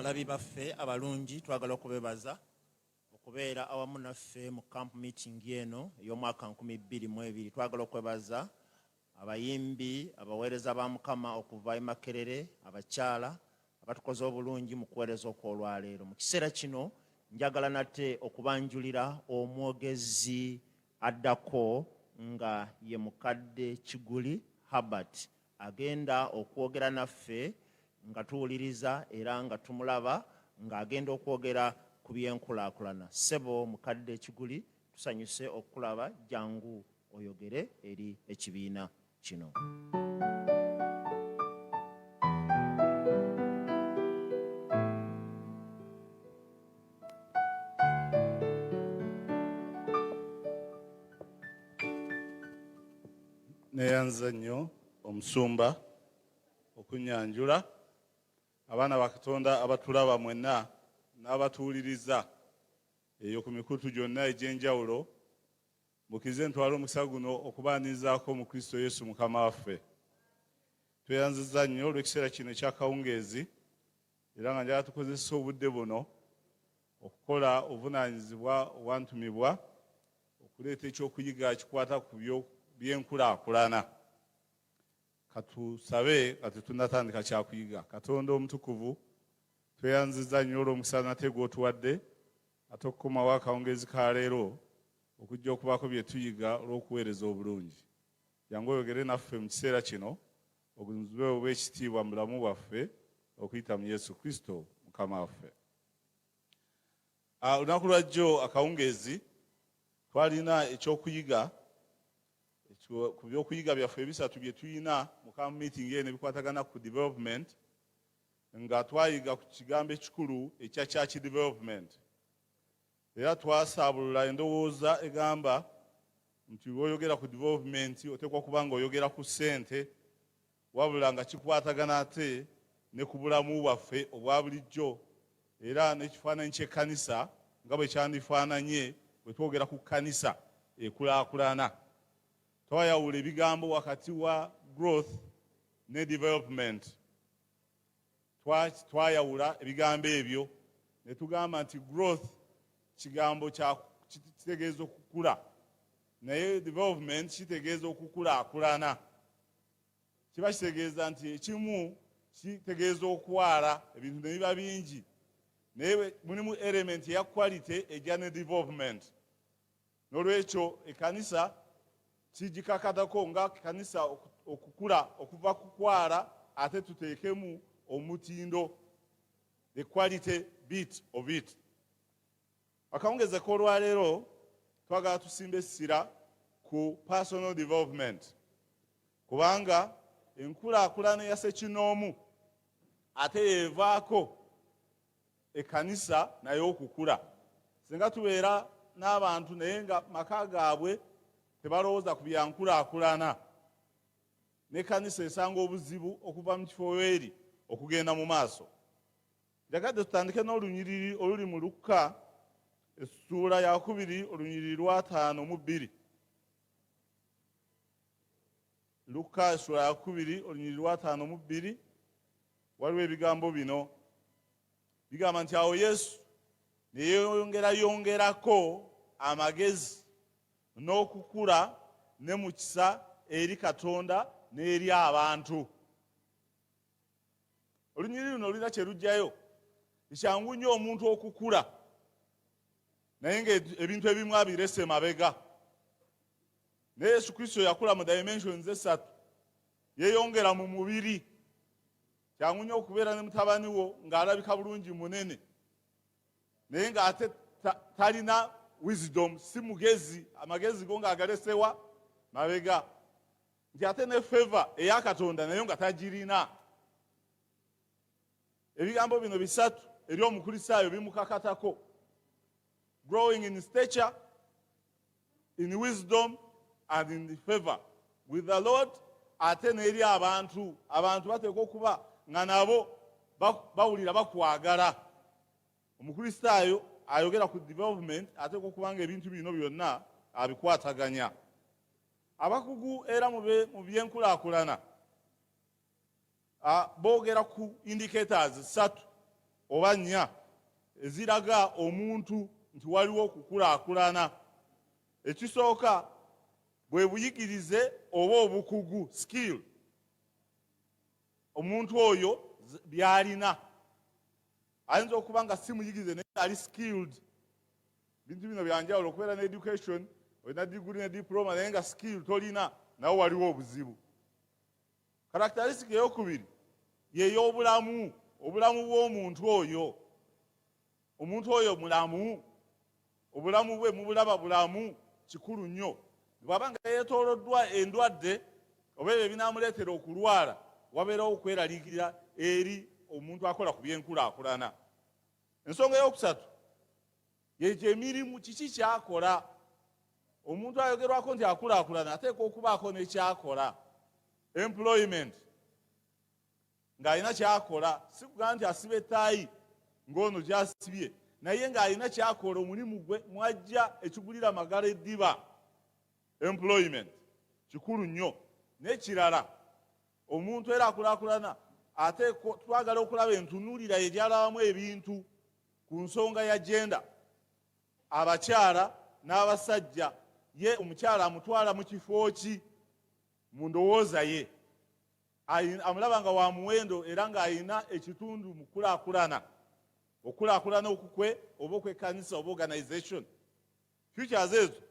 Abalabi baffe abalungi twagala okubebaza okubeera awamu naffe mu camp meeting eno ey'omwaka 2022. Twagala okwebaza abayimbi abaweereza ba Mukama okuva e Makerere, abakyala abatukoze obulungi mu kuweereza okw'olwaleero. Mu kiseera kino njagala nate okubanjulira omwogezi addako nga ye Mukadde Kiguli Herbert agenda okwogera naffe nga tuwuliriza era nga tumulaba ng'agenda okwogera ku byenkulaakulana. Ssebo Mukadde Kiguli, tusanyuse okulaba, jangu oyogere eri ekibiina kino. Neyanza nnyo omusumba okunyanjula abaana ba Katonda abatulaba mwenna n'abatuwuliriza eyo ku mikutu gyonna egy'enjawulo. Mukize ntwala omukisa guno okubaanirizaako mu Kristo Yesu Mukama waffe. Tweyanziza nnyo olw'ekiseera kino ekyakawungeezi era nga njagala tukozesa obudde buno okukola obuvunaanyizibwa obwantumibwa okuleeta ekyokuyiga kikwata ku byenkulaakulana. Katusabe kati tunatandika kyakuyiga. Katonda omutukuvu, tweyanziza nnyo olw'omukisa nate gw'otuwadde ate okukomawo akawungeezi ka leero okujja okubaako bye tuyiga olw'okuweereza obulungi. Jangu oyogere naffe mu kiseera kino, obuzinzi bwe oba ekitiibwa mu bulamu bwaffe okuyita mu Yesu Kristo Mukama waffe. Olunaku lwajjo akawungeezi twalina ekyokuyiga ku byokuyiga byaffe ebisatu bye tuyina mu camp meeting eno ebikwatagana ku development, nga twayiga ku kigambo ekikulu ekya church development. Era twasaabulula endowooza egamba nti bw'oyogera ku development oteekwa kuba nga oyogera ku ssente, wabula nga kikwatagana ate ne ku bulamu bwaffe obwa bulijjo era n'ekifaananyi ky'ekkanisa nga bwe kyandifaananye bwe twogera ku kkanisa ekulaakulana. Twayawula ebigambo wakati wa growth ne development. Twayawula ebigambo ebyo ne tugamba nti growth kigambo kitegeeza okukula, naye development kitegeeza okukulaakulana. Kiba kitegeeza nti ekimu kitegeeza okwala, ebintu ne biba bingi, naye mulimu element eya quality ejja ne development. N'olwekyo ekkanisa kigikakatako nga kanisa okukula okuva ku kwala ate tuteekemu omutindo, the quality bit of it. Akawungeze k'olwaleero twagala tusimbe essira ku personal development, kubanga enkulaakulana ya ssekinoomu ate yeevaako ekkanisa naye okukula. Singa tubeera n'abantu naye nga maka gaabwe tebalowooza ku byankulaakulana, n'ekkanisa esanga obuzibu okuva mu kifo weeri okugenda mu maaso. Njagadde tutandike n'olunyiriri oluli mu Lukka essuula ya 2 olunyiriri lwa 5-2. Lukka essuula ya 2 olunyiriri lwa 5-2 waliwo ebigambo bino. Bigamba nti awo Yesu ne yeeyongerako amagezi n'okukula ne mukisa eri Katonda n'eri abantu. Olunyiriri luno olina kye lugjayo. Kyangu nnyo omuntu okukula naye ng'ebintu ebimu abirese mabega. Naye Yesu Kristo yakula mu dimensions 3, yeeyongera mu mubiri. Kyangu nnyo okubeera ne mutabani wo ng'alabika bulungi munene naye ng'ate talina wisdom, si mugezi, amagezi go ng'agalesewa mabega. Nti ate ne favor eya Katonda naye nga tagirina. Ebigambo bino bisatu eri omukulisaayo bimukakatako: growing in stature, in wisdom and in the favor with the Lord. Ate n'eri abantu bateekwa okuba nga nabo bawulira bakwagala. Omukulisaayo ayogera ku development ateekwa okuba nga ebintu bino byonna abikwataganya. Abakugu era mu byenkulaakulana boogera ku indicators 3 oba 4 eziraga omuntu nti waliwo okukulaakulana. Ekisooka bwe buyigirize oba obukugu, skill, omuntu oyo byalina. Ayinza okuba nga si muyigirize naye ali skilled. Bintu bino byanjawulo, okubeera ne education, olina diguli ne diploma naye nga skill tolina, nawe waliwo obuzibu. Characteristic eyokubiri yey'obulamu, obulamu bw'omuntu oyo. Omuntu oyo mulamu, obulamu bwe mubulaba bulamu, kikulu nnyo. Bw'aba nga yeetooloddwa endwadde oba ebyo ebinaamuleetera okulwala, wabeerawo okweraliikirira eri omuntu akola ku byenkulaakulana. Ensonga eyokusatu yekyo emirimu, kiki kyakola. Omuntu ayogerwako nti akulaakulana ateekwa okubaako n'ekyakola. Employment, ng'alina kyakola, si kugamba nti asiba ettaayi ng'ono gy'asibye, naye ng'alina kyakola, omulimu gwe mwajja ekigulira amagala eddiba. Employment kikulu nnyo. N'ekirala, omuntu era akulaakulana ate twagala okulaba entunuulira egyalabamu ebintu ku nsonga ya genda. Abakyala n'abasajja, ye omukyala amutwala mu kifo ki mu ndowooza ye, amulaba nga wa muwendo era ng'alina ekitundu mu kulaakulana. Okulaakulana okukwe oba okw'ekkanisa oba organization, futures ezo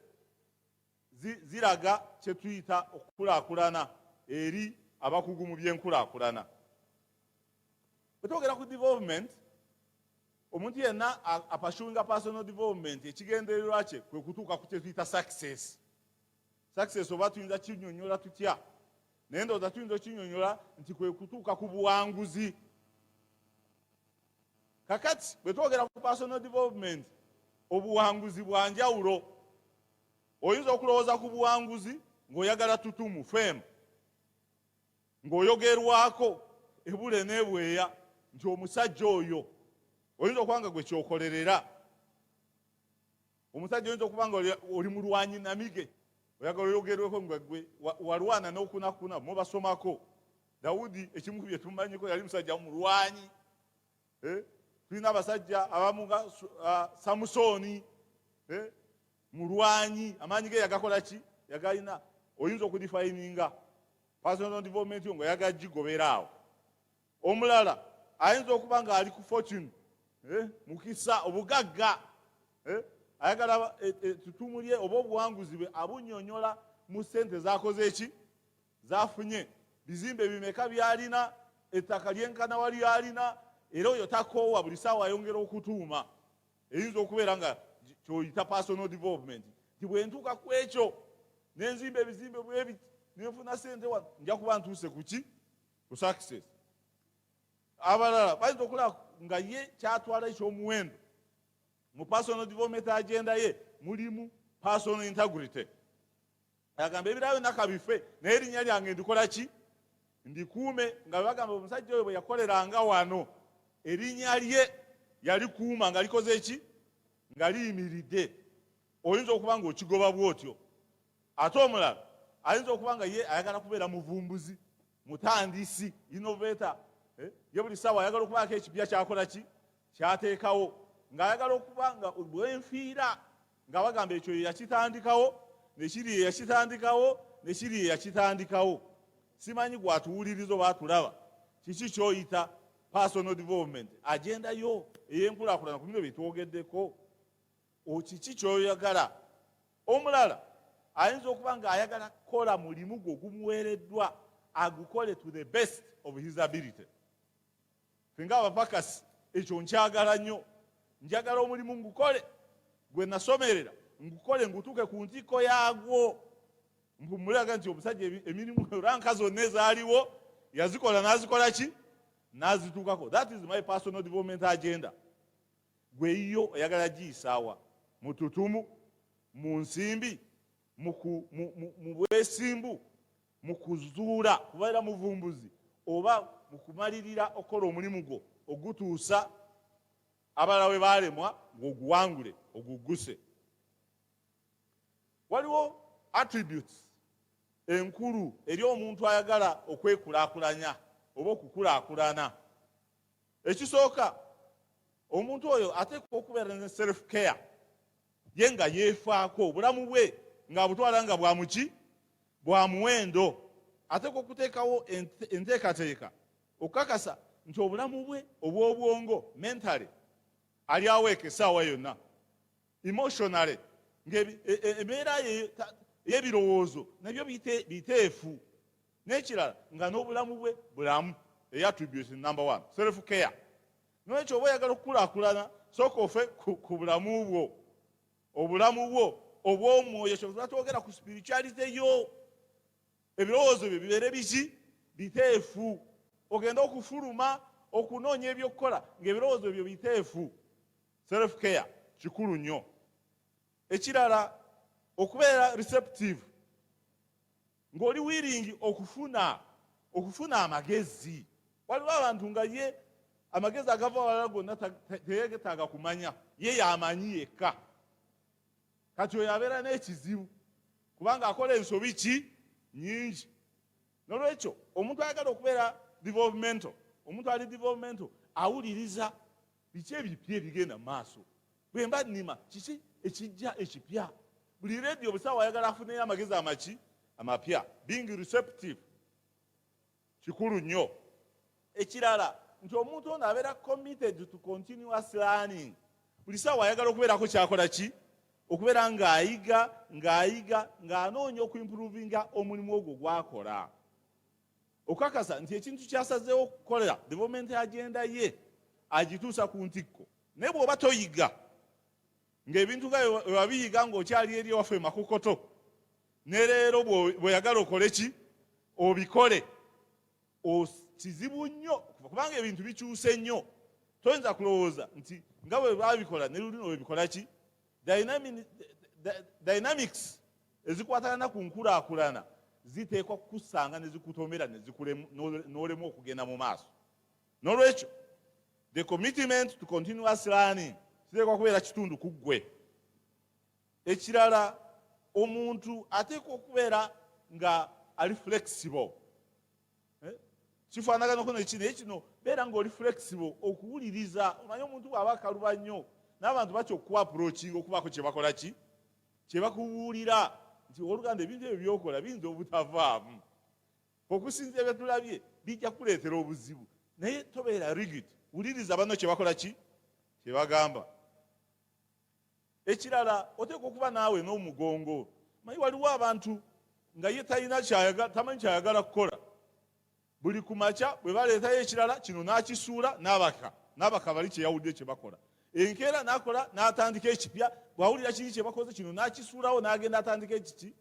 ziraga kye tuyita okukulaakulana eri abakugu mu byenkulaakulana. Bwe twogera ku development, omuntu yenna apashunga personal development, ekigendererwa kye kwe kutuuka ku kye tuyita success. Success oba tuyinza kinnyonnyola tutya, naye ndowooza tuyinza okinnyonnyola nti kwe kutuuka ku buwanguzi. Kakati bwe twogera ku personal development, obuwanguzi bwa njawulo. Oyinza okulowooza ku buwanguzi ng'oyagala tutumu, fame, ng'oyogerwako ebule n'ebweya nti omusajja oyo oyinza okuba nga gwe kyokolerera. Omusajja oyinza okuba nga oli mulwanyi namige, oyagala oyogerweko nga gwe walwana n'okunakuna, mubasomako. Dawudi ekimu bye tumanyiko yali musajja mulwanyi. Tulina abasajja abamu nga Samusoni, mulwanyi, amaanyi ge yagakola ki? Yagalina. Oyinza okudifayininga personal development yo ng'oyagala gigobera awo. Omulala ayinza okuba nga ali ku fortune, mukisa, obugagga, ayagala ettutumu lye oba obuwanguzi bwe abunnyonnyola mu ssente z'akoze eki? Z'afunye. Bizimbe bimeka by'alina, ettaka lyenkana wali alina, era oyo takoowa, buli ssaawa ayongera okutuuma. Eyinza okubeera nga kyoyita personal development. Nti bwe ntuuka ku ekyo n'enzimba ebizimbe bwe biti nenfuna ssente wano, nja kuba ntuuse ku ki? Ku success. Abalala bayinza okulaba nga ye kyatwala ekyomuwendo mu personal development agenda ye mulimu personal integrity. Agamba ebirala byonna kabife, naye erinnya lyange ndikola ki? Ndikuume. Nga bagamba omusajja oyo bwe yakoleranga wano, erinnya lye yalikuuma nga likoze eki? Nga liyimiridde. Oyinza okuba nga okigoba bw'otyo. Ate omulala ayinza okuba nga ye ayagala kubeera muvumbuzi, mutandisi, innovator. Ye buli ssaawa ayagala okubaako ekipya kyakola ki? Kyateekawo. Ng'ayagala okuba nga bwenfiira, nga bagamba ekyo ye yakitandikawo, nekiri ye yakitandikawo, nekiri ye yakitandikawo. Simanyi gwatuwuliriza oba atulaba. Kiki kyoyita personal development? Agenda yo ey'enkulaakulana ku bino bye twogeddeko. Kiki kyoyagala? Omulala ayinza okuba ng'ayagala kukola mulimu gwe ogumuweereddwa, agukole to the best of his ability. Fenga abapakasi ekyo nkyagala nnyo. Njagala omulimu ngukole gwe nasomerera, ngukole ngutuuke ku ntikko yaagwo. Mpumulaga nti omusajja emirimu ranka zonna ezaaliwo yazikola n'azikola ki? N'azituukako. That is my personal development agenda. Gwe yo oyagala giyisaawa? Mu tutumu, mu nsimbi, mu bwesimbu, mu kuzuula kubeera muvumbuzi, oba mu kumalirira okukola omulimu gwo ogutuusa abalala we baalemwa ng'oguwangule, ogugguse. Waliwo attributes enkulu eri omuntu ayagala okwekulaakulanya oba okukulaakulana. Ekisooka, omuntu oyo ateekwa okubeera ne self care ye nga yeefaako obulamu bwe nga butwala nga bwamuki bwa muwendo. Ateekwa okuteekawo enteekateeka okukakasa nti obulamu bwe obw'obwongo mentally ali aweeka essaawa yonna, emotionally embeera y'ebirowoozo nabyo biteefu, n'ekirala nga n'obulamu bwe bulamu, attribute number 1 self care. N'ekyo oba oyagala okukulaakulana sooka ofe ku bulamu bwo, obulamu bwo obw'omwoyo. Kyo twogera ku spirituality yo, ebirowoozo byo bibeere biki biteefu. Ogenda okufuluma okunoonya ebyokukola ng'ebirowoozo byo biteefu. Self care kikulu nnyo. Ekirala okubeera receptive, ng'oli willing okufuna amagezi. Waliwo abantu nga ye amagezi agava walala gonna teyeetaaga kumanya, ye yamanyi yekka. Kati oyo abeera n'ekizibu kubanga akola ensobi nyingi. Nolwekyo omuntu ayagala okubeera developmental, omuntu ali developmental awuliriza biki ebipya ebigenda mu maaso. Bwe mba nnima kiki ekijja ekipya. Buli radio busawa ayagala afuneyo amagezi amapya. Being receptive kikulu nnyo. Ekirala nti omuntu ono abeera committed to continuous learning. Buli sawa ayagala okubeerako kyakola ki? Okubeera ng'ayiga ng'anoonya okuimprovinga omulimu ogwo gw'akola. Okukakasa nti ekintu kyasazeewo okukolera development agenda ye agituusa ku ntikko. Naye bw'oba toyiga ng'ebintu nga wewabiyiga ng'okyali eri ewaffe Makokoto, ne leero bw'oyagala okole ki? Obikole. Kizibu nnyo kubanga ebintu bikyuse nnyo. Toyinza kulowooza nti nga bwe babikola ne lulino bwe bikola ki? Dynamics ezikwatagana ku nkulaakulana ziteekwa kukusanga ne zikutomera n'olemu okugenda mu maaso. N'olwekyo the commitment to continuous learning kiteekwa kubeera kitundu ku ggwe. Ekirala omuntu ateekwa okubeera nga ali flexible. Kifaanagana naye kino beera ng'oli flexible okuwuliriza. Omanyi omuntu bw'aba akaluba nnyo n'abantu batya okuwa approachinga okubaako kye bakola ki? Kye bakubuulira nti oluganda ebintu ebyo byokola biyinza obutavaamu. Okusinzira bye tulabye bijja kuleetera obuzibu. Naye tobeera rigid. Wuliriza banno kye bakola ki? Kye bagamba. Ekirala oteekwa okuba naawe n'omugongo. Manyi waliwo abantu nga ye tamanyi kyayagala kukola. Buli ku makya bwe baleetayo ekirala kino n'akisuula n'abaka bali kye yawulidde kye bakola. Enkeera n'akola n'atandika ekipya, bw'awulira kiri kye bakoze kino n'akisuulawo n'agenda atandika ekiki.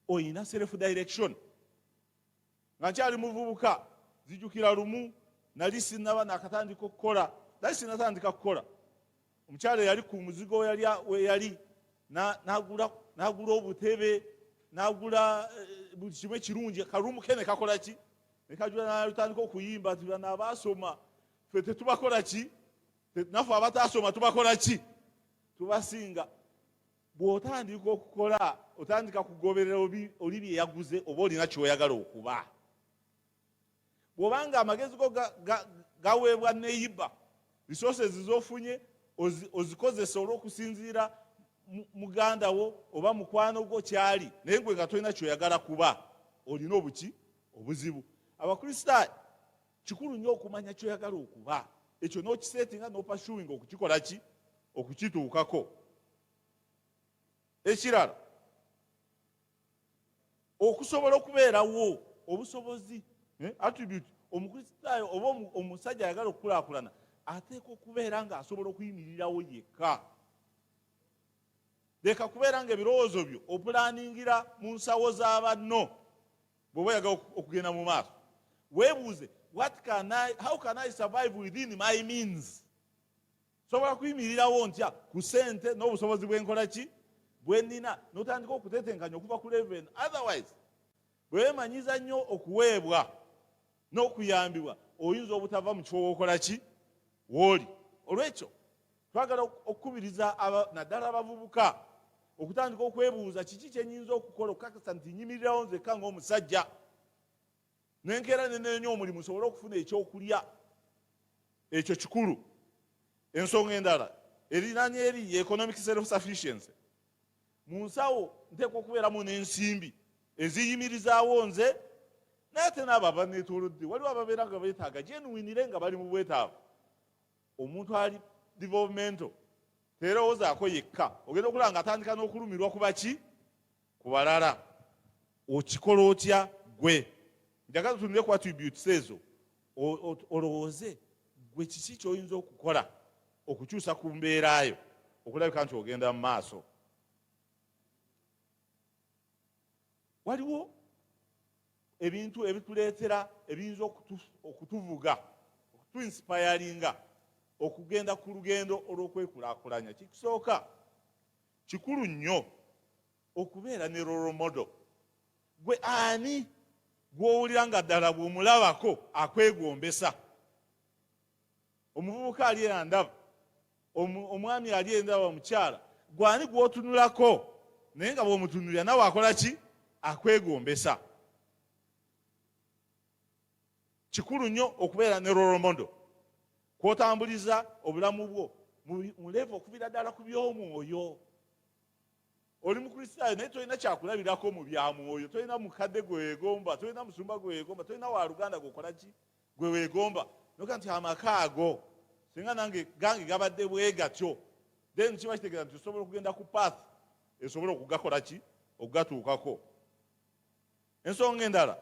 Oyina self direction. Nga nkyali muvubuka zijjukira lumu nali sinnaba nakatandika okukola. Nali sinnatandika kukola. Omukyala eyali ku muzigo we yali n'agula obutebe, n'agula buli kimu ekirungi, kalumu ke ne kakola ki? Ne kajula n'atandika okuyimba nti bano abaasoma ffe tetubakola ki? Naffe abataasoma tubakola ki? Tubasinga. Bw'otandika okukola otandika kugoberera oli bye yaguze oba olina ky'oyagala okuba. Bw'obanga amagezi go gaweebwa neyiba, resources z'ofunye ozikozesa olw'okusinziira muganda wo oba mukwano gwo kyali, naye gwe nga tolina ky'oyagala kuba, olina obuzibu. Abakristaayo kikulu nnyo okumanya ky'oyagala okuba. Ekyo n'okiseetinga n'opashuwinga okukikola ki? Okukituukako. Ekirala okusobola okubeerawo obusobozi, attribute. Omukristaayo oba omusajja ayagala okukulaakulana ateekwa okubeera ng'asobola okuyimirirawo yekka. Leka kubeera ng'ebirowoozo byo opulaaningira mu nsawo z'abanno bw'oba oyagala okugenda mu maaso. Weebuuze, how can I survive within my means? Sobola kuyimirirawo ntya ku ssente n'obusobozi bw'enkola ki? Bwe nnina, n'otandika okutetenkanya okuva ku level. Otherwise bwe weemanyiza nnyo okuweebwa n'okuyambibwa oyinza obutava mu kifo w'okola ki? W'oli. Olwekyo twagala okukubiriza naddala abavubuka okutandika okwebuuza kiki kye nnyinza okukola okukakasa nti nyimirirawo nzekka ng'omusajja n'enkeera neneenya omulimu nsobole okufuna ekyokulya. Ekyo kikulu. ensonga endala erinanye eri economic self sufficiency. Mu nsawo nteekwa okubeeramu n'ensimbi eziyimirizaawo nze n'ate n'abo abaneetoolodde. Waliwo ababeera nga beetaaga genuinire nga bali mu bwetaavu. Omuntu ali developmental terowoozaako yekka, ogenda okulaba ng'atandika n'okulumirwa ku baki, ku balala. Okikola otya gwe? Njagala tutunule ku attributes ezo olowooze gwe kiki ky'oyinza okukola okukyusa ku mbeerayo okulabika nti ogenda mu maaso. Waliwo ebintu ebituleetera ebiyinza okutuvuga, okutuinsipayalinga okugenda ku lugendo olw'okwekulaakulanya. Kikisooka kikulu nnyo okubeera ne role model. Gwe ani gw'owulira nga ddala bw'omulabako akwegombesa? Omuvubuka ali endaba, omwami ali endaba, omukyala, gwe ani gw'otunulako naye nga bw'omutunulira nawe akola ki? Akwegombesa. Kikulu nnyo okubeera ne role model kwotambuliza obulamu bwo mu level okubira ddala ku by'omwoyo. Oli mukristaayo naye tolina kyakulabirako mu bya mwoyo, tolina mukadde gwe weegomba, tolina musumba gwe weegomba, tolina waluganda gweokola ki, gwe weegomba. Noga nti amaka ago singa nange gange gabadde bwe gatyo, then kiba kitegeeza nti osobola okugenda ku path esobola okugakola ki, okugatuukako. Ensonga endala,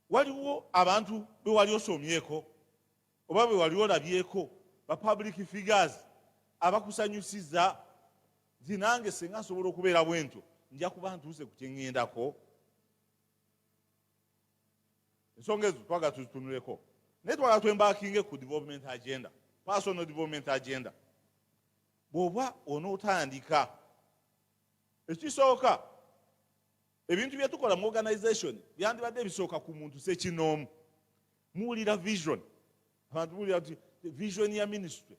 waliwo abantu be wali osomyeko oba be wali olabyeko, ba public figures abakusanyusiza nti nange singa nsobola okubeera bwentyo nja kuba ntuuse ku kyeŋŋendako. Ensonga ezo twagala tuzitunuleko, naye twagala twembakinge ku development agenda, personal development agenda. Bw'oba onootandika, ekisooka ebintu bye tukola mu organization byandibadde bisooka ku muntu ssekinoomu. Muwulira vision, abantu muwulira nti vision ya ministry,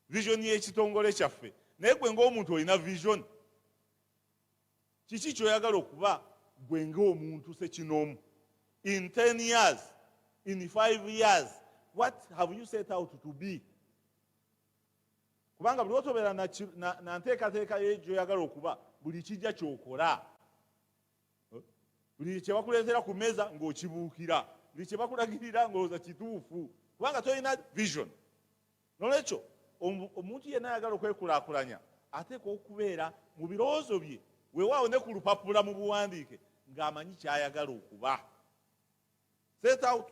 vision y'ekitongole kyaffe. Naye gwe ng'omuntu olina vision, kiki ky'oyagala okuba gwe ng'omuntu ssekinoomu? In 10 years, in 5 years, what have you set out to be? Kubanga buli otobeera na nteekateeka gy'oyagala okuba, buli kijja ky'okola, buli kye bakuleetera ku mmeeza ng'okibuukira, buli kye bakulagirira ng'olowooza kituufu, kubanga tolina vision. Nolwekyo omuntu yenna ayagala okwekulaakulanya ateekwa okubeera mu birowoozo bye, weewaawo ne ku lupapula mu buwandiike, ng'amanyi ky'ayagala okuba. Set out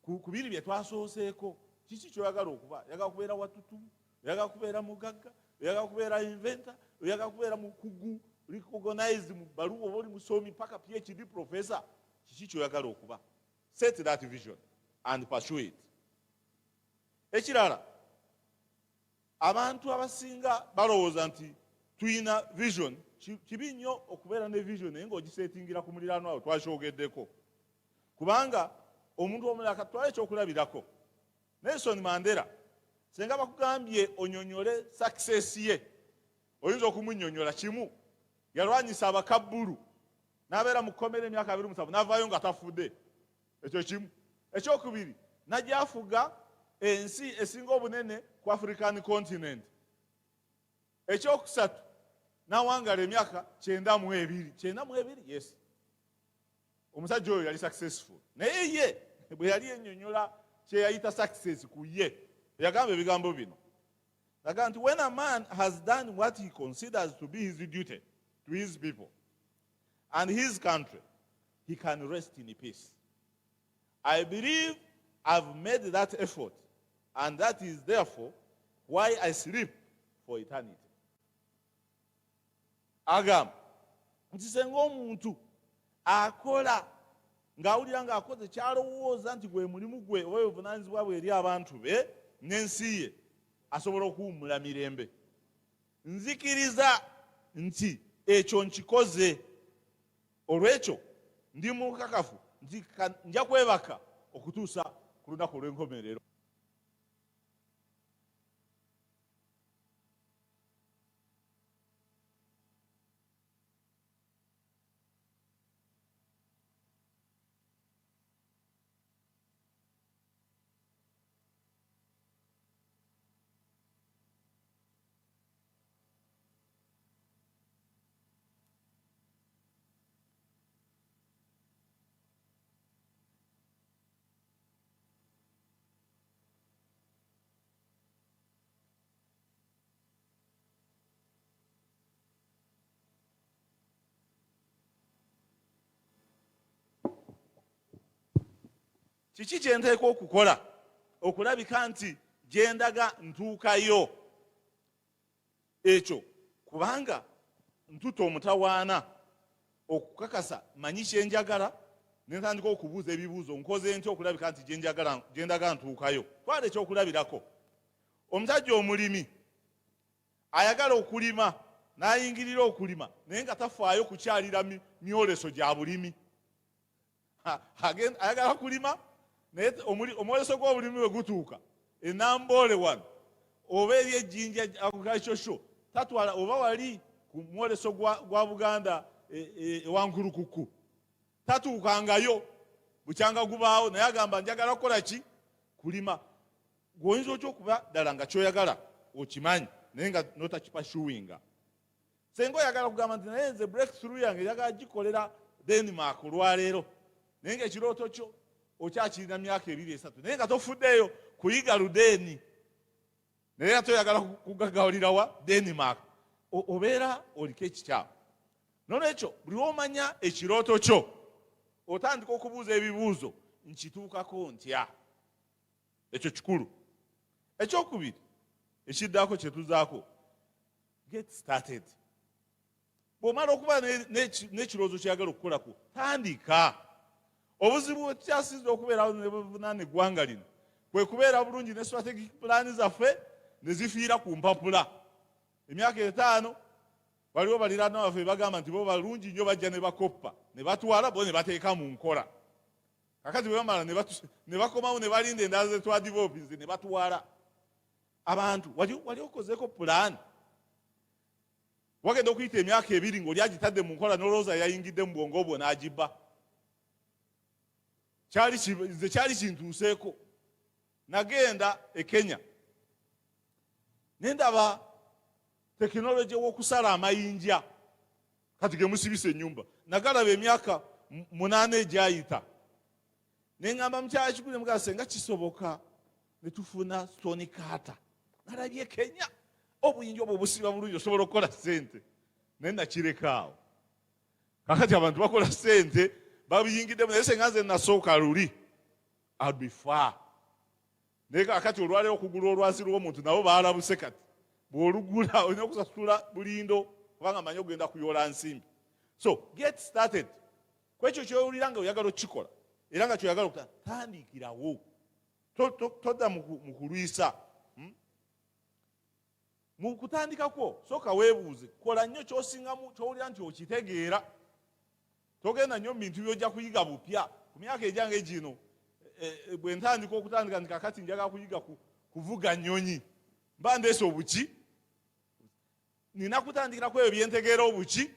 ku biri bye twasooseeko, kiki ky'oyagala okuba? Oyagala kubeera watutumu, oyagala kubeera mugagga, oyagala kubeera inventor, oyagala kubeera mukugu, recognized mu baluwa, oba oli musomi paka PhD professor, kiki ky'oyagala okuba? Set that vision and pursue it. Ekirala, abantu abasinga balowooza nti tuyina vision. Kibi nnyo okubeera ne vision naye ng'ogiseetingira ku muliraano awo twakyogeddeko, kubanga omuntu omulala katwala ekyokulabirako. Nelson Mandela senga bakugambye onyonyole success ye, oyinza okumunnyonnyola kimu. Yalwanyisa abakabbulu n'abeera mu kkomera emyaka 27 n'avaayo nga tafudde. Ekyo kimu. Ekyokubiri, najja afuga ensi esinga obunene ku African continent. Ekyokusatu, n'awangala emyaka 92. Yes, omusajja oyo yali successful, naye ye bwe yali ennyonnyola kye yayita success ku ye, yagamba ebigambo bino. Yagamba nti when a man has done what he considers to be his duty to his people and his country, he can rest in peace. I believe I've made that effort, and that is therefore why I sleep for eternity. Agamba nti senga omuntu akola ng'awulira ng'akoze kyalowooza nti gwe mulimu gwe oba obuvunaanyizibwa bwe eri abantu be n'ensi ye, asobola okuwummula mirembe. Nzikiriza nti ekyo nkikoze, olw'ekyo ndi mukakafu nti nja kwebaka okutuusa ku lunaku olw'enkomerero. kiki kye nteekwa okukola okulabika nti gye ndaga ntuukayo ekyo kubanga ntuta omutawaana okukakasa manyi kye njagala ne ntandika okubuuza ebibuuzo nkoze ntya okulabika nti gye ndaga ntuukayo. Twala ekyokulabirako omusajja omulimi ayagala okulima n'ayingirira okulima naye nga tafaayo kukyalira myoleso gya bulimi. Ayagala kulima naye omwoleso gw'obulimi bwe gutuuka enamboole wano oba eri ejjinja agriculture tatwala oba wali ku mwoleso gwa Buganda ewankulukuku tatuukangayo bukyanga gubaawo naye agamba njagala kukola ki kulima. Gwoyinza otya okuba ddala nga kyoyagala okimanyi naye nga notakipashuwinga. Senga oyagala kugamba nti naye nze breakthrough yange njagala gikolera Denmark olwaleero naye nga ekirooto kyo okyakirina myaka 2-3 naye nga tofuddeeyo kuyiga Ludeeni naye nga toyagala kugagawulirawa Denmark, obeera oliko ekikyamu. Noolwekyo buli lwomanya ekirooto kyo otandika okubuuza ebibuuzo nkituukako ntya. Ekyo kikulu. Ekyokubiri ekiddaako kye tuzaako get started. Bw'omala okuba n'ekirowoozo kyeyagala okukolako tandika. Obuzibu bwekyasinze okubeerawo ne buvunaana eggwanga lino kwe kubeera bulungi ne strategic plan zaffe ne zifiira ku mpapula. Emyaka 5 waliwo baliraanwa baffe bagamba nti bo balungi nnyo bajja ne bakoppa ne batwala bo ne bateeka mu nkola. Kakati bwe bamala ne bakomawo ne balinda endala ze twadivopinze ne batwala. Abantu wali okozeeko pulaani wagenda okuyita emyaka 2 ng'oli agitadde mu nkola n'olowooza yayingidde mu bwongo bwo n'agibba. Kyali kintuuseeko. Nagenda e Kenya ne ndaba tekinologi w'okusala amayinja kati ge musibisa ennyumba nagalaba emyaka 8 egyayita. Ne ngamba mukyala kikulu mugala senga kisoboka ne tufuna stone cutter. Nalabye Kenya obuyinja obwo busiba bulungi osobola okukola ssente naye nakireka awo. Kakati abantu bakola ssente babiyingiddemu naye senga nze nasooka luli I'd be far. Naye kakati olwaleero okugula olwazi lw'omuntu nabo baalabuse kati bw'olugula olina okusasula bulindo kubanga manyi ogenda kuyoola nsimbi. So get started. Kwekyo kyowulira nga oyagala okukikola era nga kyoyagala okuta tandikirawo. Todda mu kulwisa. Mu kutandika kwo sooka weebuuze kola nnyo ky'osingamu ky'owulira nti okitegeera. Togenda nnyo mu bintu by'ojja kuyiga bupya. Ku myaka egyange gino bwe ntandika okutandika nti kakati njagala kuyiga kuvuga nnyonyi mba ndeese obuki. Nina kutandikira ku ebyo bye ntegeera obuki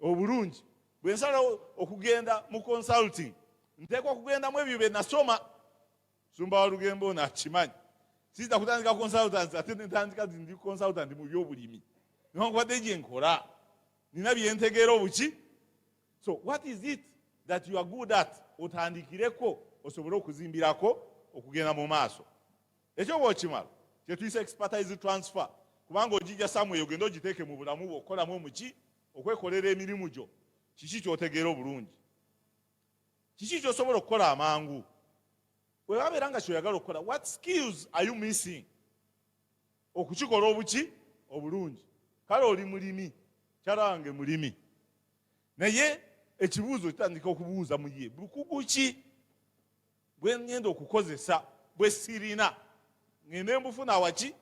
obulungi. Bwe nsalawo okugenda mu consulting nteekwa okugendamu ebyo bye nasoma. Sumba wa Lugembo nakimanyi. Sizza kutandika consultant ate ntandika ndi consultant mu by'obulimi. Newankubadde gye nkola nina bye ntegeera obuki. So what is it that you are good at? Otandikireko osobole okuzimbirako okugenda mu maaso. Ekyo bw'okimala kye tuyisa expertise transfer. Kubanga ogijja Samuel ogenda ogiteeke mu bulamu bwo okolamu omuki okwekolera emirimu gyo. Kiki ky'otegeera obulungi? Kiki ky'osobola okukola amangu? Bwe wabeera nga kyoyagala okukola, what skills are you missing? Okukikola obuki obulungi. Kale oli mulimi, kyala wange mulimi. Naye ekibuuzo kitandika okubuuza mu ye bukugu ki bwe ngenda okukozesa bwe sirina ngende mbufuna waki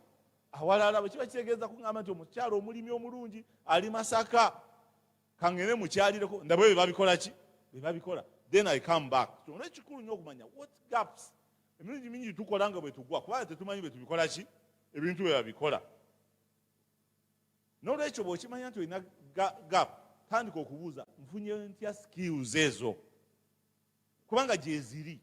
awalala. Bwe kiba kitegeeza kuŋŋamba nti omukyalo omulimi omulungi ali Masaka kangende mukyalireko ndabwe bwe babikola ki bwe babikola. Then I come back. Kyona ekikulu nnyo okumanya what gaps. Emirundi mingi tukola nga bwe tugwa kubanga tetumanyi bwe tubikola ki ebintu bwe babikola. N'olwekyo bw'okimanya nti olina gap tandika okubuuza nfunye ntya skills ezo kubanga gye ziri.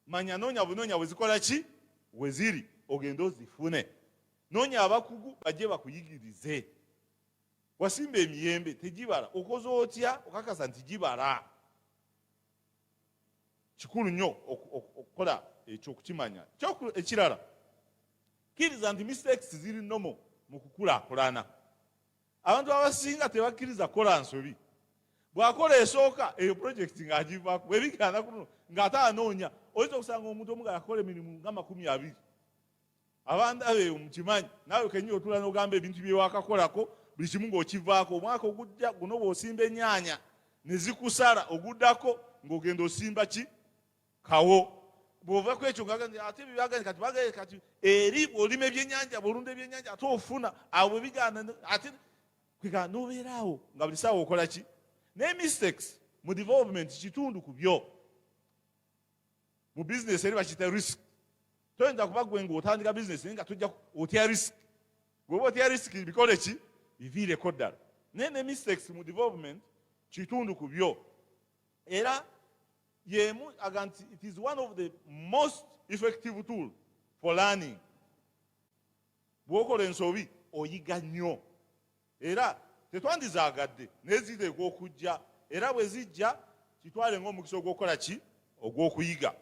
Manya noonya bunoonya bwe zikola ki we ziri ogende ozifune. Noonya abakugu bajje bakuyigirize. Wasimba emiyembe tegibala okoze otya okakasa nti gibala. Kikulu nnyo okukola ekyo okukimanya. Ekirala kkiriza nti mistakes ziri normal mu kukulaakulana. Abantu abasinga tebakkiriza kukola nsobi. bwakola esooka eyo project ng'agivaako bwe bigana kuno ng'ate anoonya oyinza okusanga omuntu omu ng'akola emirimu nga 20 abantu abeeyo mukimanyi naawe kenyini otula n'ogamba ebintu bye wakakolako buli kimu ng'okivaako omwaka ogujja guno bw'osimba ennyaanya ne zikusala oguddako ng'ogenda osimba ki kawo bw'ova ku ekyo ate byaganye kati eri bw'olima ebyennyanja bw'olunda ebyennyanja ate ofuna awo bwe bigaana ate kwegana n'obeeraawo nga buli saawa okola ki naye mistakes mu development kitundu ku byo mu bizinesi eri bakiyita risk toyinza kuba gwe ng'otandika bizinesi naye nga tojja otya risk bw'oba otya risk bikole ki biviireko ddala naye ne mistakes mu development kitundu ku byo era yemu aga nti it is one of the most effective tool for learning bw'okola ensobi oyiga nnyo era tetwandizaagadde neziteekwa okujja era bwe zijja kitwale ng'omukisa ogw'okukola ki ogw'okuyiga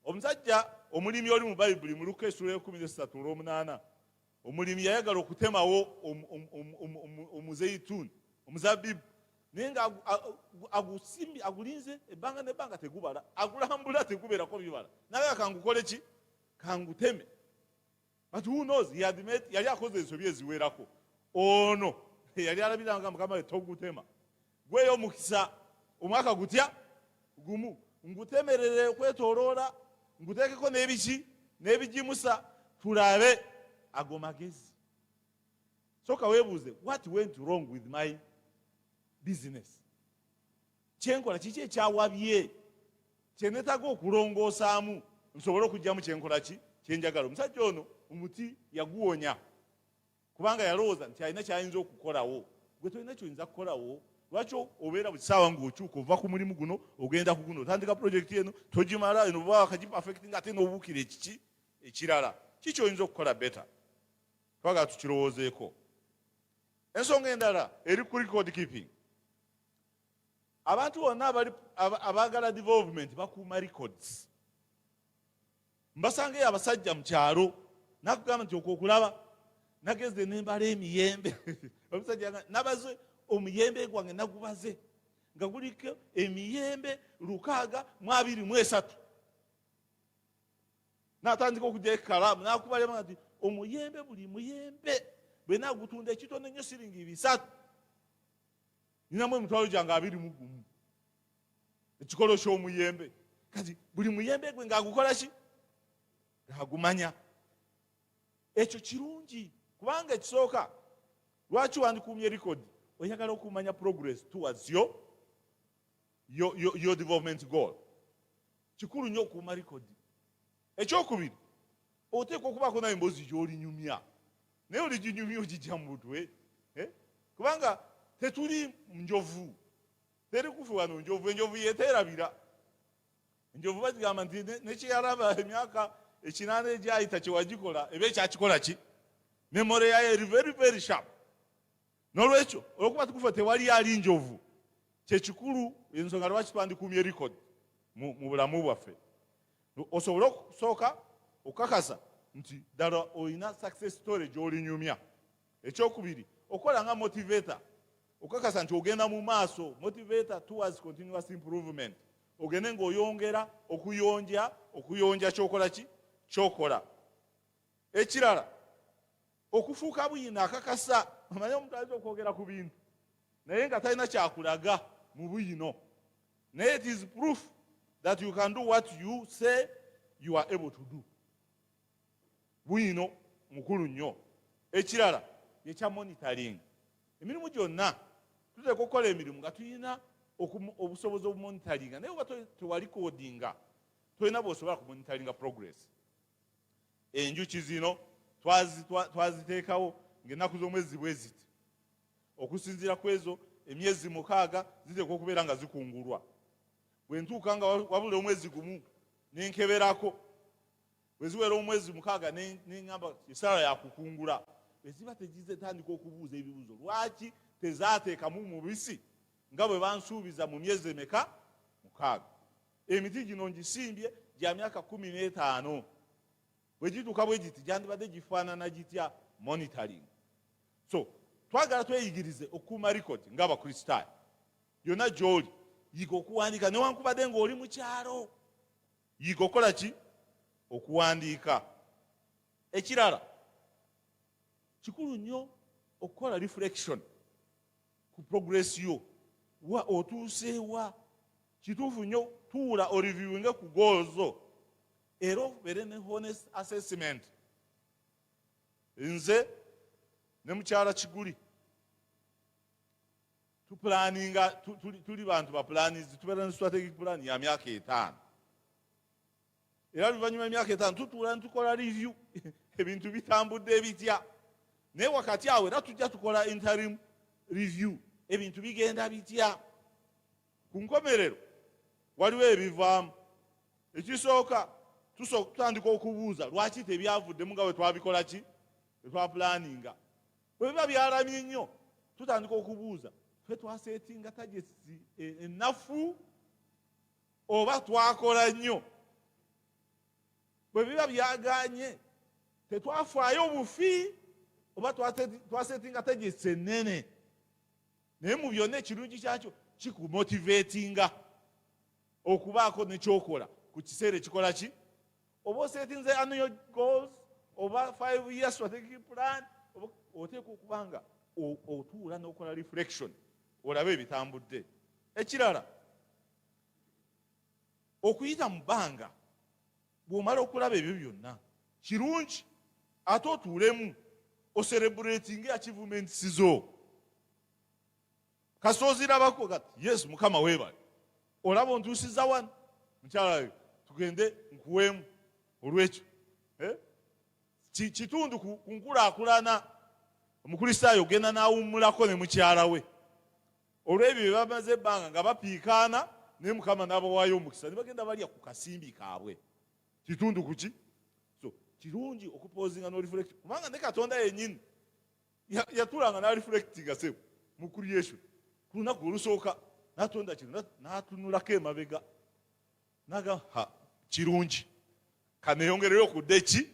omusajja omulimi oli mu bayibuli mu Luka essula ya 13:8 omulimi yayagala okutemawo omuzeyituuni omuzabbibu naye nga agusimbi agulinze ebbanga n'ebbanga tegubala agulambula tegubeerako bibala naye kangukole ki kanguteme but who knows yali akoze ensobi eziwerako ono yali alabiranga mukama we togutema gweyo omukisa omwaka gutya gumu ngutemerere okwetooloola nguteekeko n'ebiki n'ebigimusa tulabe ago magezi soka weebuuze what went wrong with my business kyenkola kiki ekyawabye kyenetaga okulongoosaamu nsobole okugyamu kyenkola ki kyenjagala omusajja ono omuti yaguwonya kubanga yalowooza nti alina kyayinza okukolawo gwe tolina kyoyinza kukolawo lwaki obeera buli ssaawa ng'okyuka ova ku mulimu guno ogenda ku guno otandika pulojekiti eno togimala eno oba wakagipafekiti nga ate n'obuukira ekiki ekirala kiki oyinza okukola beta twagala tukirowoozeeko ensonga endala eri ku record keeping abantu bonna abaagala development bakuuma records mbasangeyo abasajja mu kyalo nakugamba nti okwokulaba nageze nembala emiyembe omusajja nabaze omuyembe gwange nagubaze nga guliko emiyembe 623 natandika okujja ekalamu nakubalema nti omuyembe buli muyembe bwe nagutunda ekitono nnyo siringi 3 ninamu emitwalo gyange 21 ekikolo ky'omuyembe kati buli muyembe gwe ng'agukola ki ng'agumanya ekyo kirungi kubanga ekisooka lwaki wandikuumye record oyagala okumanya progress towards your development goal kikulu nnyo okuuma record ekyokubiri oteekwa okubaako nayo emboozi gy'olinyumya naye oliginyumya ogijja mu butwe kubanga tetuli njovu teri kufe wano njovu enjovu yeteerabira enjovu bagigamba nti nekyeyalaba emyaka 8 egyayita kyewagikola eba ekyakikola ki memore yayo eri very very sharp n'olwekyo olwokuba tukufa tewali ali njovu kyekikulu ensonga lwaki twandikuumye record mu bulamu bwaffe osobole okusooka okukakasa nti ddala olina success story gy'olinyumya ekyokubiri okola nga motivator okakasa nti ogenda mu maaso motivator towards continuous improvement ogende ng'oyongera okuyonja kyokola ki kyokola ekirala okufuuka buyina akakasa amanye omuntu ayinza okwogera ku bintu naye nga talina kyakulaga mu buyino naye it is proof that you can do what you say you are able to do buyino mukulu nnyo ekirala yekya monitoring emirimu gyonna tuteeka okukola emirimu nga tulina obusobozi obumonitoringa naye oba tewali kodinga tolina bwosobola kumonitoringa progress enjuki zino twaziteekawo ng'ennaku z'omwezi bwe ziti okusinziira ku ezo emyezi 6 ziteekwa okubeera nga zikungulwa bwe ntuuka nga wabula omwezi gumu nenkeberako bwe ziwera omwezi 6 neŋŋamba esala yakukungula bwe ziba tegizitandika okubuuza ebibuuzo lwaki tezaateekamu mubisi nga bwe bansuubiza mu myezi emeka 6 emiti gino ngisimbye gya myaka 15 bwe gituuka bwe giti gyandibadde gifaanana gitya monitoring so twagala tweyigirize okukuuma likodi ng'abakristaayo. Yonna gy'oli yiga okuwandiika newankubadde ng'oli mu kyalo. Yiga okukola ki? Okuwandiika. Ekirala kikulu nnyo okukola reflection ku progress yo. Wa otuuseewa? Kituufu nnyo tuula oriviewinge ku goals era obeere ne honest assessment. Nze ne mukyala Kiguli tupulaninga tuli bantu ba planners, tubeera ne strategic plan ya myaka 5. Era luvannyuma emyaka 5 tutuula ne tukola review ebintu bitambudde bitya. Naye wakati awo era tujja tukola interim review, ebintu bigenda bitya. Ku nkomerero waliwo ebivaamu. Ekisooka tutandika okubuuza lwaki tebyavuddemu nga bwe twabikola ki? Bwe twapulaninga. Bwe biba byalamye nnyo tutandika okubuuza ffe twaseetinga tagesi ennafu oba twakola nnyo? Bwe biba byaganye tetwafaayo bufi oba twaseetinga tagesi ennene? Naye mu byonna ekirungi kyakyo kikumotivatinga okubaako nekyokola ku kiseera ekikola ki? Oba oseetinze annual goals oba 5 year strategic plan, oteekwa okubanga otuula n'okola reflection olabe ebitambudde. Ekirala okuyita mu bbanga bw'omala okulaba ebyo byonna kirungi ate otuulemu ocelebrating achievements zo. Kasita ozirabako kati yes Mukama weebale, olaba ontuusiza wano mukyala tugende nkuweemu olwekyo. Kitundu ku nkulaakulana omukristaayo ogenda n'awummulako ne mukyala we olw'ebyo bye bamaze ebbanga nga bapiikaana naye Mukama n'abawaayo omukisa ne bagenda balya ku kasimbi kaabwe. Kitundu kuki? So kirungi okupoozinga n'oreflect kubanga ne Katonda yennyini yatulanga n'areflectinga sebo mu creation. Ku lunaku olusooka n'atonda kino n'atunulako emabega n'agamba kirungi kaneyongereyo okudde ki?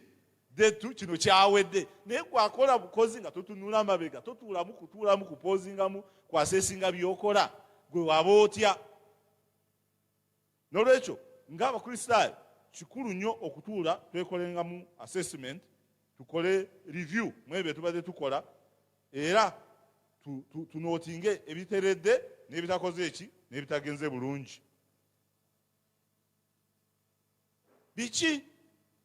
Detu kino kyawedde. Naye gwakola bukozi nga totunula amabega, totuulamu kupoozingamu kwaseesinga by'okola, gwe waba otya. N'olwekyo ng'abakristaayo kikulu nnyo okutuula twekolengamu assessment, tukole review mu ebyo tubadde tukola, era tunootinge ebiteredde n'ebitakoze eki n'ebitagenze bulungi. Biki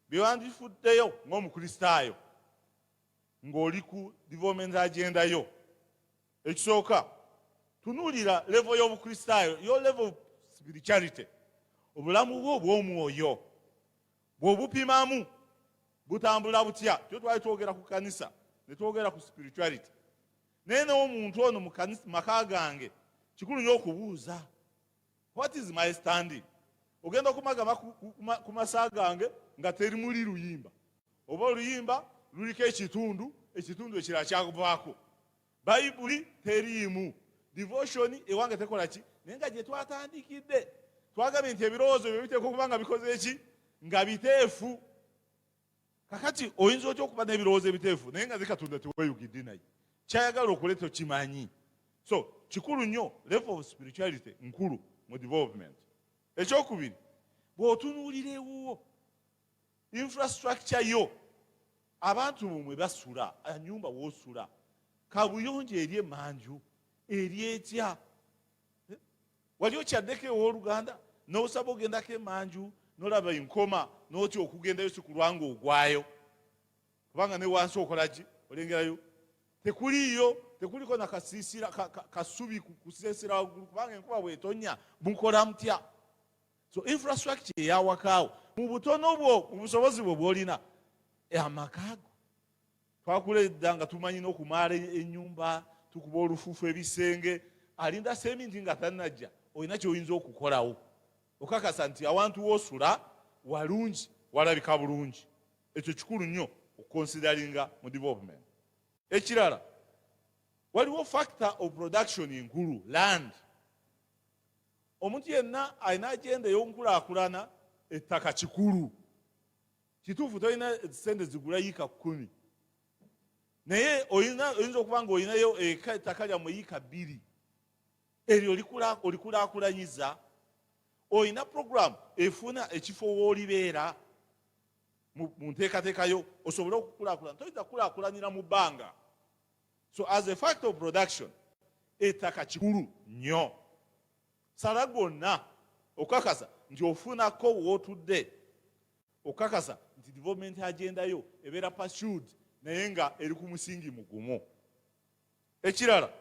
bye wandifuddeyo ng'omukristaayo ng'oli ku development agenda yo? Ekisooka tunuulira level y'obukristaayo, yo level of spirituality. Obulamu bwo obw'omwoyo bw'obupimamu butambula butya? Tyo twali twogera ku kanisa ne twogera ku spirituality. Naye n'omuntu ono mu maka gange kikulu nnyo okubuuza, what is my standing? Ogenda okumagama ku masa gange nga teri muli luyimba, oba oluyimba luliko ekitundu ekirala kyakuvaako, bayibuli teriimu, devotion ewange tekola ki? Naye nga gye twatandikidde twagambye nti ebirowoozo byo biteekwa okuba nga bikoze ki? Nga biteefu. Kakati oyinza otya okuba n'ebirowoozo ebiteefu naye nga zi Katonda teweyugidde naye? Kyayagala okuleeta okimanyi. So kikulu nnyo, level of spirituality nkulu mu development. Ekyokubiri, bw'otunuulira ewuwo infrastructure yo, abantu bumwe basula, ennyumba w'osula kabuyonjo eri emanju eri etya? Wali okyaddeko ew'oluganda n'osaba ogendako emanju n'olaba enkoma n'otya okugendayo si kulwanga ogwayo, kubanga ne wansi okola ki? Olengerayo tekuliko nakasiisira kasubi kusiisira waggulu, kubanga enkuba bw'etonnya mukola mutya? So infrastructure eyawakaawo mu butono bwo, mu busobozi bwo bw'olina, amakaago twakuledda nga tumanyi n'okumaala ennyumba, tukuba olufuufu ebisenge, alinda seminti nga tannajja, olina kyoyinza okukolawo okakasa nti awantu w'osula walungi, walabika bulungi. Ekyo kikulu nnyo okukonsideringa mu development. Ekirala, waliwo factor of production nkulu, land. Omuntu yenna alina agenda ey'okunkulaakulana, ettaka kikulu. Kituufu tolina sente zigula yiika 10, naye oyinza okuba nga olinayo ettaka lyammwe yiika 2 eryo olikulaakulanyiza. Olina program efuna ekifo woolibeera mu nteekateekayo osobole okukulaakulana. Toyinza kukulaakulanira mu bbanga. So as a fact of production, ettaka kikulu nnyo. Sala gonna okakasa nti ofunako wootudde, okakasa nti development agenda yo ebeera pursued naye nga eri ku musingi mugumu. Ekirala,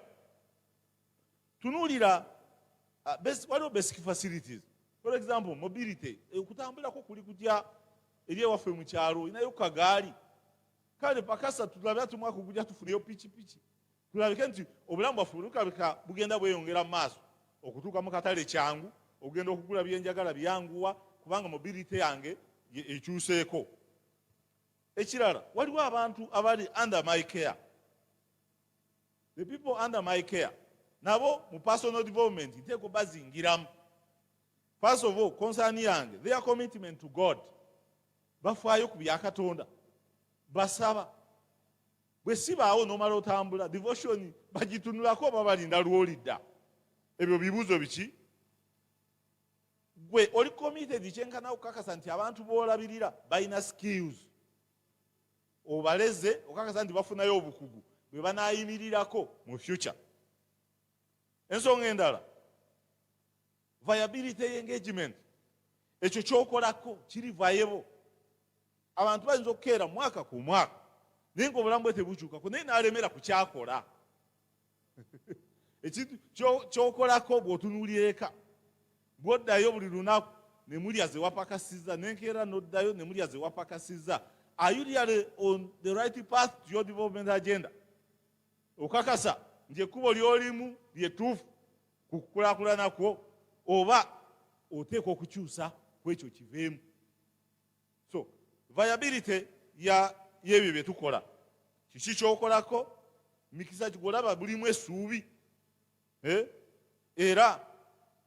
tunuulira waliwo basic facilities. For example, mobility, okutambulako kuli kutya eri ewaffe mu kyalo, olinayo kagaali. Kale pakasa tulabira tumwaka ogujja tufuneyo pikipiki, tulabike nti obulamu bwaffe bulabika bugenda bweyongera mu maaso. Okutuuka mu katale kyangu, ogenda okugula byenjagala byanguwa kubanga mobility yange ekyuseeko. Ekirala, waliwo abantu abali under my care. The people under my care nabo mu personal development nteeko bazingiramu. First of all, concern yange, their commitment to God. Bafaayo ku bya Katonda, basaba. Bwe sibaawo n'omala otambula, devotion bagitunulako oba balinda lw'olidda. Ebyo bibuuzo biki? Gwe oli committed kyenkana okukakasa nti abantu b'olabirira balina skills. Obaleze okukakasa nti bafunayo obukugu bwe banaayimirirako mu future. Ensonga endala, viability engagement. Ekyo kyokolako kiri viable. Abantu bayinza okukeera mwaka ku mwaka naye ng'obulamu bwe tebukyukako naye n'alemera ku kyakola. Ekintu kyokolako bw'otunuulira eka, bw'oddayo buli lunaku ne mulya ze wapakasizza, n'enkeera n'oddayo ne mulya ze wapakasizza. Are you really on the right path to your development agenda? Okakasa nti ekkubo ly'olimu lyetuufu ku kukulaakulana kwo, oba oteekwa okukyusa ku ekyo kiveemu. So viability y'ebyo bye tukola, kiki kyokolako, mikisa kigolaba bulimu essuubi, era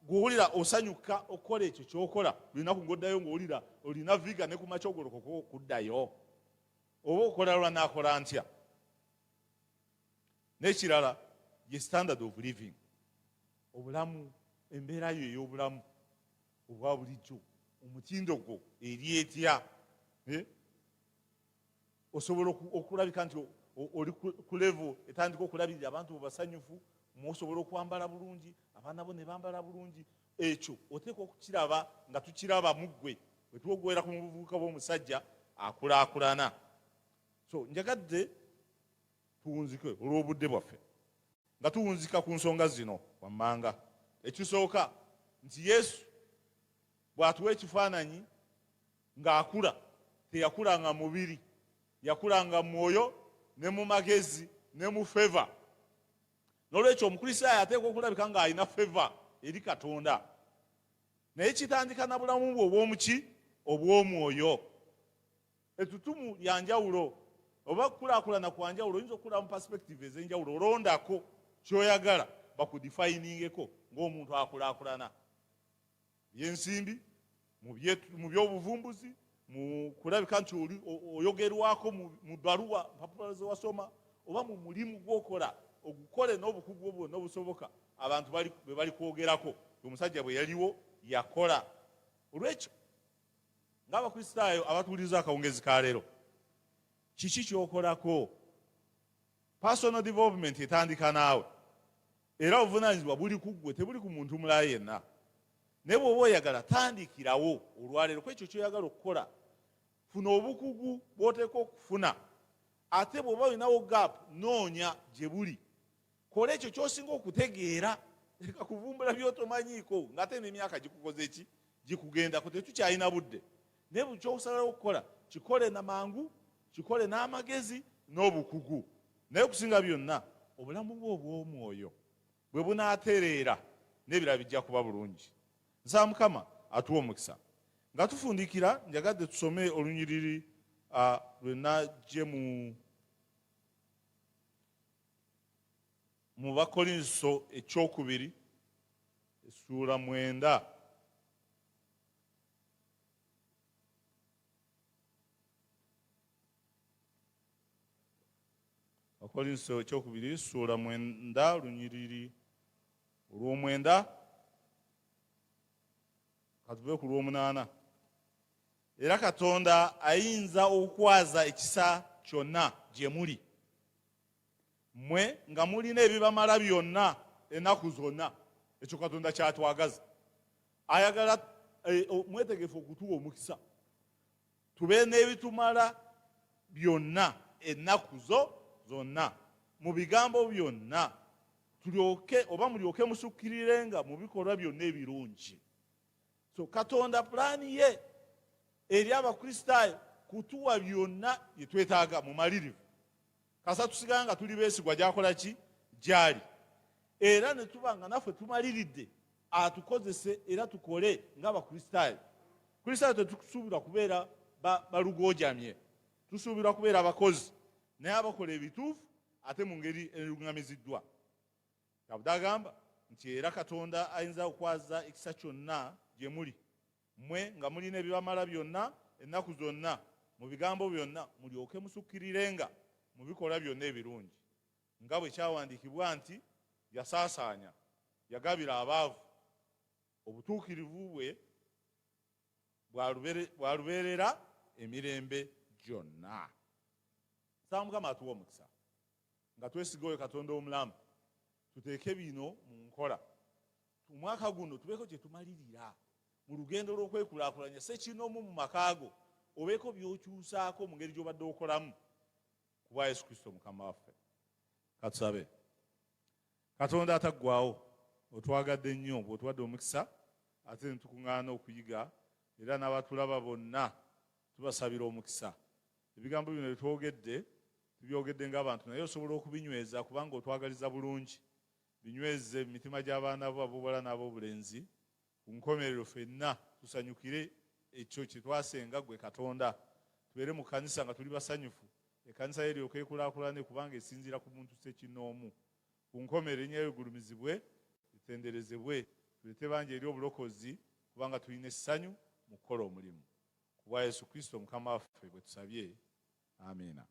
gw'owulira osanyuka okukola ekyo kyokola, buli lunaku ng'oddayo ng'owulira olina viga ne ku makya ogolokoka okuddayo, oba okola lwanaakola ntya. N'ekirala ye standard of living, obulamu, embeera yo ey'obulamu obwa bulijjo, omutindo gwo eri etya. Osobola okulabika nti oli ku level etandika okulabirira abantu basanyufu, musobola okwambala bulungi, abaana bo ne bambala bulungi. Ekyo oteekwa okukiraba nga tukiraba mu ggwe bwe twogwera ku muvubuka bw'omusajja akulaakulana. So njagadde tuwunzike olw'obudde bwaffe nga tuwunzika ku nsonga zino wammanga. Ekisooka nti Yesu bw'atuwa ekifaananyi ng'akula, teyakulanga mubiri, yakulanga mu mwoyo ne mu magezi ne mu feva. N'olwekyo omukristaayo ateekwa okulabika ng'alina feva eri Katonda. Naye kitandika na bulamu bwe obw'omuki? Obw'omwoyo. Ettutumu lya njawulo, oba kukulaakulana kwa njawulo. Oyinza okukula mu perspective ez'enjawulo, olondako ky'oyagala bakudifainingeko ng'omuntu akulaakulana. Byensimbi, mu by'obuvumbuzi, mu kulabika nti oyogerwako mu bbaluwa mpapula ze wasoma, oba mu mulimu gw'okola, ogukole n'obukugu obwo n'obusoboka abantu bwe bali kwogerako. Omusajja bwe yaliwo yakola. Olwekyo ng'abakristaayo abatuwuliriza akawungezi ka leero, kiki kyokolako? Personal development etandika naawe, era obuvunaanyizibwa buli ku ggwe, tebuli ku muntu mulala yenna. Naye bw'oba oyagala tandikirawo olwaleero ku ekyo kyoyagala okukola. Funa obukugu bw'oteekwa okufuna, ate bw'oba olinawo gap noonya gye buli. Kola ekyo ky'osinga okutegeera, leka kuvumbula by'otomanyiiko ng'ate n'emyaka gikukoze ki? Gikugendako, tetukyalina budde. Naye buli ky'osalawo okukola kikole na mangu, kikole n'amagezi n'obukugu. Naye okusinga byonna obulamu bwo obw'omwoyo bwe bunaatereera n'ebirala bijja kuba bulungi. Nsaba Mukama atuwa omukisa. Nga tufundikira, njagadde tusome olunyiriri lwenna gye mu Bakolinso ekyokubiri essuula 9. Abakolinso ekyokubiri ssuula 9 lunyiriri olw'omwenda katuve ku lw'omunaana. Era Katonda ayinza okukwaza ekisa kyonna gye muli, mmwe nga mulina ebibamala byonna ennaku zonna. Ekyo Katonda kyatwagaza. Ayagala mwetegefu okutuwa omukisa, tube n'ebitumala byonna ennaku zonna, mu bigambo byonna, tulyoke oba mulyoke musukkirirenga mu bikolwa byonna ebirungi. So Katonda pulaani ye eri abakristaayo kutuwa byonna bye twetaaga mu malirivu. Kasa tusigala nga tuli beesigwa gy'akola ki? Gy'ali. Era ne tuba nga naffe tumaliridde atukozese era tukole ng'abakristaayo. Kristaayo tetusuubira kubeera balugoojamye, tusuubira kubeera abakozi naye abakola ebituufu ate mu ngeri eruŋŋamiziddwa. Kabuda agamba nti era Katonda ayinza okwaza ekisa kyonna gye muli, mmwe nga mulina ebibamala byonna ennaku zonna, mu bigambo byonna, mulyoke musukkirirenga mu bikolwa byonna ebirungi, nga bwe kyawandiikibwa nti yasaasaanya, yagabira abaavu, obutuukirivu bwe bwalubeerera emirembe gyonna. Nsaba Mukama atuwe omukisa nga twesiga oyo Katonda omulamu, tuteeke bino mu nkola. Omwaka guno tubeeko kye tumalirira mu lugendo lw'okwekulaakulanya ssekinomu mu maka go, obeeko by'okyusaako mu ngeri gy'obadde okolamu ku bwa Yesu Kristo Mukama waffe. Katusabe. Katonda ataggwaawo, otwagadde nnyo, bw'otuwadde omukisa ate ne tukuŋŋaana okuyiga, era n'abatulaba bonna tubasabira omukisa. Ebigambo bino bye twogedde tubyogedde ng'abantu, naye osobola okubinyweza kubanga otwagaliza bulungi. Binyweze mu mitima gy'abaana bo ab'obuwala n'ab'obulenzi. Ku nkomerero ffenna tusanyukire ekyo kye twasenga ggwe Katonda. Tubeere mu kkanisa nga tuli basanyufu, ekkanisa ye eryoke ekulaakulane kubanga esinziira ku muntu ssekinoomu. Ku nkomerero erinnya lye ligulumizibwe, litenderezebwe, tulete bangi eri obulokozi kubanga tulina essanyu mu kukola omulimu. Ku bwa Yesu Kristo Mukama waffe bwe tusabye, amiina.